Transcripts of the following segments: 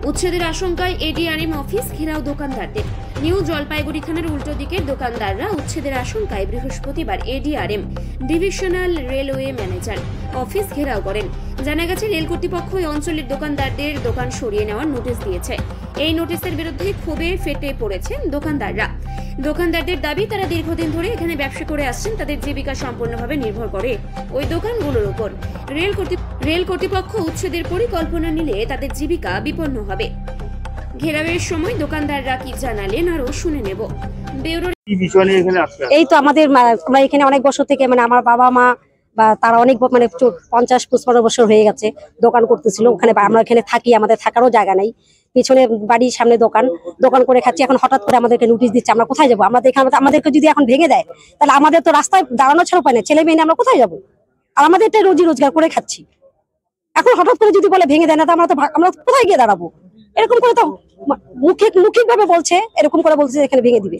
উচ্ছেদের আশঙ্কায় ADRM office ঘেরাও দোকানদারদের। নিউ জলপাইগুড়ি থানার উল্টো দিকের দোকানদাররা উচ্ছেদের আশঙ্কায় বৃহস্পতিবার ADRM divisional railway manager office ঘেরাও করেন। জানা গেছে, রেল কর্তৃপক্ষ ওই অঞ্চলের দোকানদারদের দোকান সরিয়ে নেওয়ার নোটিশ দিয়েছে। এই নোটিশের বিরুদ্ধে ক্ষোভে ফেটে পড়েছেন দোকানদাররা। দোকানদারদের দাবি, তারা দীর্ঘদিন ধরে এখানে ব্যবসা করে আসছেন, তাদের জীবিকা সম্পূর্ণভাবে নির্ভর করে ওই দোকানগুলোর উপর। রেল কর্তৃপক্ষ উচ্ছেদের পরিকল্পনা নিলে তাদের জীবিকা বিপন্ন হবে। ঘেরাওয়ের সময় দোকানদাররা কি জানালেন আরো শুনে নেব। এই তো আমরা এখানে অনেক বছর থেকে আমার বাবা মা বা তারা অনেক 50-55 বছর হয়ে গেছে দোকান করতেছিল ওখানে। আমরা এখানে থাকি, আমাদের থাকারও জায়গা নাই। পিছনে বাড়ির সামনে দোকান করে খাচ্ছি। এখন হঠাৎ করে আমাদেরকে নোটিশ দিচ্ছে, আমরা কোথায় যাবো? আমাদেরকে যদি এখন ভেঙে দেয় তাহলে আমাদের তো রাস্তায় দাঁড়ানো ছাড়া উপায় নেই। ছেলে মেয়ে আমরা কোথায় যাবো? আর আমাদের একটা রুজি রোজগার করে খাচ্ছি। এখন হঠাৎ করে যদি বলে ভেঙে দেয় না, তো আমরা কোথায় গিয়ে দাঁড়াবো? এরকম করে তো মৌখিক ভাবে বলছে, এরকম করে বলছে এখানে ভেঙে দিবে।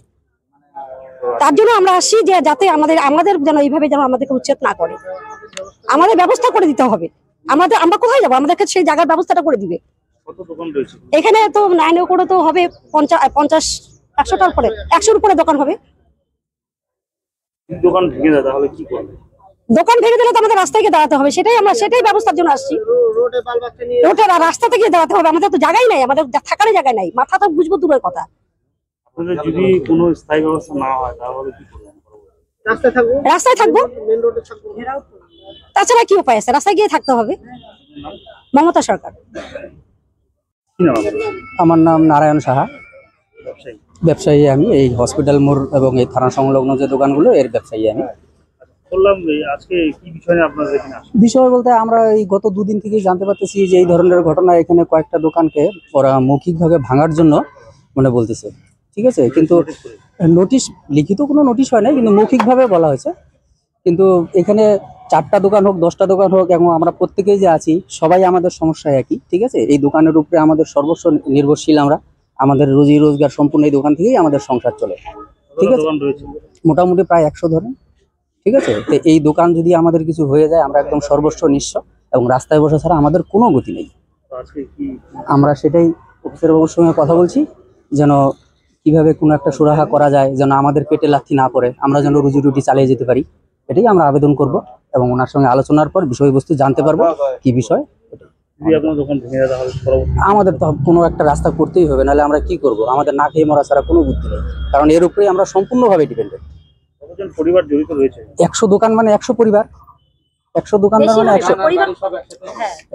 তার জন্য আমরা আসছি যে যাতে আমাদের যেন এইভাবে যেন আমাদেরকে উচ্ছেদ না করে, আমাদের ব্যবস্থা করে দিতে হবে। আমরা কোথায় যাবো? আমাদেরকে সেই জায়গার ব্যবস্থাটা করে দিবে। এখানে তো 9 করে তো হবে 50-100টার পরে 100-র উপরে দোকান হবে। দোকান ভেঙে দেয় তাহলে কি করবে? দোকান ভেঙে দিলে তো আমাদের রাস্তায় গিয়ে দাঁড়াতে হবে। সেটাই ব্যবস্থার জন্য আসছি। রোডে রাস্তাতে গিয়ে দাঁড়াতে হবে। আমাদের তো জায়গাই নাই, আমাদের থাকারই জায়গায় নাই। মাথা তো বুঝবো দূরের কথা। যদি কোনো স্থায়ী ব্যবস্থা না হয় তাহলে কি করবেন? রাস্তায় থাকবো। তাছাড়া কি উপায় আছে? রাস্তায় গিয়ে থাকতে হবে। মমতা সরকার। আমার নাম নারায়ণ সাহা, ব্যবসায়ী আমি। এই হসপিটাল মোড় এবং এই থানা সংলগ্ন যে দোকানগুলো, এর ব্যবসায়ী আমি। বিষয় বলতে আমরা এই গত 2 দিন থেকে জানতে পারতেছি যে এই ধরনের ঘটনা এখানে কয়েকটা দোকানকে ওরা মৌখিকভাবে ভাঙার জন্য বলতেছে, ঠিক আছে। কিন্তু নোটিশ, লিখিত কোনো নোটিশ হয় না, কিন্তু মৌখিকভাবে বলা হয়েছে। কিন্তু এখানে 4টা দোকান হোক 10টা দোকান হোক, এবং আমরা প্রত্যেকেই যে আছি সবাই আমাদের সমস্যা একই, ঠিক আছে। এই দোকানের উপরে আমাদের সর্বস্ব নির্ভরশীল। আমাদের রুজি রোজগার সম্পূর্ণ এই দোকান থেকেই আমাদের সংসার চলে, ঠিক আছে। মোটামুটি প্রায় 100 ধরেন, ঠিক আছে। তো এই দোকান যদি আমাদের কিছু হয়ে যায়, আমরা একদম সর্বস্ব নিঃস্ব এবং রাস্তায় বসে ছাড়া আমাদের কোনো গতি নেই। আমরা সেটাই অফিসের বাবুর সঙ্গে কথা বলছি, যেন কিভাবে কোনো একটা সুরাহা করা যায়, যেন আমাদের পেটে লাথি না পড়ে, আমরা যেন রুজি রুটি চালিয়ে যেতে পারি। এটাই আমরা আবেদন করব এবং ওনার সঙ্গে আলোচনার পর বিষয়বস্তু জানতে পারবো কি বিষয়। আমাদের তো কোনো একটা রাস্তা করতেই হবে, নাহলে আমরা কি করব? আমাদের না খেয়ে মরা ছাড়া কোনো বুদ্ধি নেই, কারণ এর উপরেই আমরা সম্পূর্ণভাবে ডিপেন্ডেন্ট। পরিবার জড়িত রয়েছে। 100 দোকান মানে 100 পরিবার। 100 দোকানদার মানে 100 পরিবার।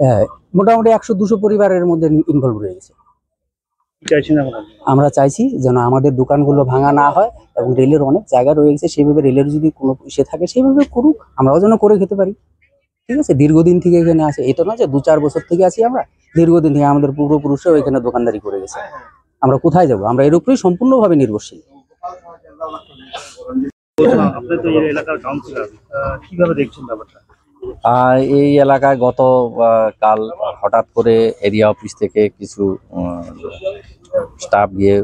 হ্যাঁ, মোটামুটি 100-200 পরিবারের মধ্যে ইনভলভ রয়ে গেছে। আমরা চাইছি যেন আমাদের দোকানগুলো ভাঙা না হয় এবং রেলের অনেক জায়গা রয়ে গেছে, সেইভাবে রেলের যদি কোনো ইসে থাকে সেইভাবে করুক, আমরাও যেন করে খেতে পারি, ঠিক আছে। দীর্ঘদিন থেকে এখানে আছে, এটা না যে 2-4 বছর থেকে আছি আমরা। দীর্ঘদিন থেকে আমাদের পূর্বপুরুষরাও এখানে দোকানদারি করে গেছে। আমরা কোথায় যাব? আমরা এর উপরেই সম্পূর্ণভাবে নির্ভরশীল। এই এলাকায় কাল হঠাৎ করে এরিয়া অফিস থেকে কিছু স্টাফ গিয়ে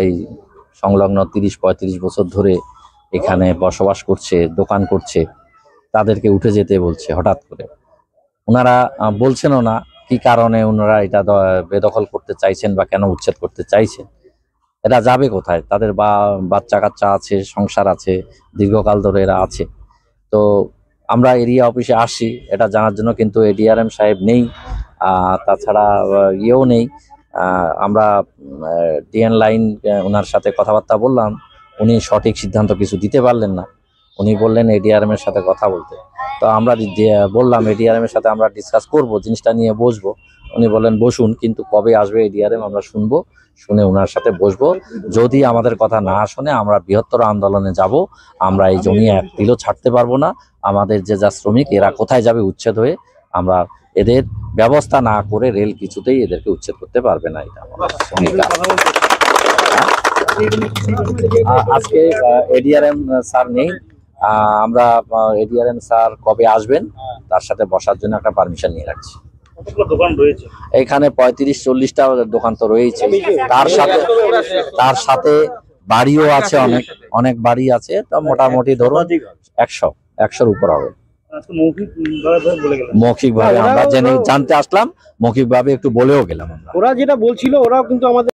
এই সংলগ্ন 30-35 বছর ধরে এখানে বসবাস করছে, দোকান করছে, তাদেরকে উঠে যেতে বলছে হঠাৎ করে। ওনারা বলছেনও না কি কারণে ওনারা এটা বেদখল করতে চাইছেন বা কেন উচ্ছেদ করতে চাইছেন। এরা যাবে কোথায়? তাদের বাচ্চা কাচ্চা আছে, সংসার আছে, দীর্ঘকাল ধরে এরা আছে। তো আমরা এরিয়া অফিসে আসি এটা জানার জন্য, কিন্তু এডিআরএম সাহেব নেই, তাছাড়া ইয়েও নেই। আমরা ডিএন লাইন ওনার সাথে কথাবার্তা বললাম, উনি সঠিক সিদ্ধান্ত কিছু দিতে পারলেন না। উনি বললেন এডিআরএম এর সাথে কথা বলতে। তো আমরা বললাম এডিআরএম এর সাথে আমরা ডিসকাস করব, জিনিসটা নিয়ে বসবো। উনি বললেন বসুন, কিন্তু কবে আসবে এডিআরএম আমরা শুনবো, শুনে ওনার সাথে বসবো। যদি আমাদের কথা না শুনে আমরা বৃহত্তর আন্দোলনে যাব। আমরা এই জমি এক দিলও ছাড়তে পারবো না। আমাদের যে শ্রমিক এরা কোথায় যাবে উচ্ছেদ হয়ে? আমরা এদের ব্যবস্থা না করে রেল কিছুতেই এদেরকে উচ্ছেদ করতে পারবে না। এটা আজকে এডিআরএম স্যার নেই, আমরা এডিআরএম স্যার কবে আসবেন তার সাথে বসার জন্য একটা পারমিশন নিয়ে রাখছি। এখানে 35-40টা দোকান তো রয়েছে, তার সাথে বাড়িও আছে, অনেক বাড়ি আছে। তো মোটামুটি ধরুন 100-100-র উপর হবে। আজকে মৌখিক ভাবে বলে গেলেন। মৌখিকভাবে না, আমরা ওরাও- জানতে আসলাম, মৌখিকভাবে একটু বলেও গেলাম আমরা। ওরা যেটা বলছিল ওরাও কিন্তু আমাদের